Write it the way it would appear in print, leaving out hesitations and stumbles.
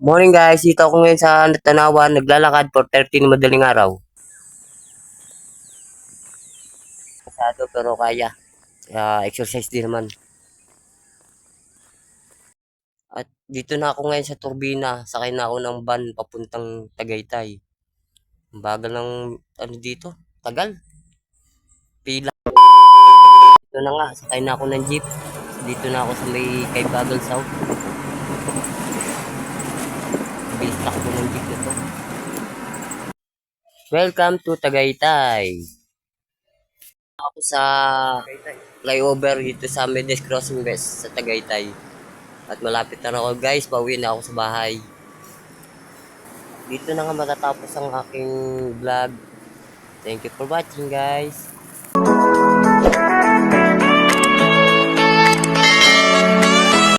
Morning guys, dito ako ngayon sa Tanawan, naglalakad for 13 madaling araw. Pasado pero kaya. Exercise din naman. At dito na ako ngayon sa turbina, sakay na ako ng van papuntang Tagaytay. Ang bagal ng ano dito, tagal. Pila. Dito na nga, sakay na ako ng jeep. Dito na ako sa may kay Bagal South. Bilis takbo ng jeep na to. Welcome to Tagaytay. Ako sa flyover dito sa Medes Crossing West sa Tagaytay. At malapit na ako guys, pauwi na ako sa bahay. Dito na nga matatapos ang aking vlog. Thank you for watching guys.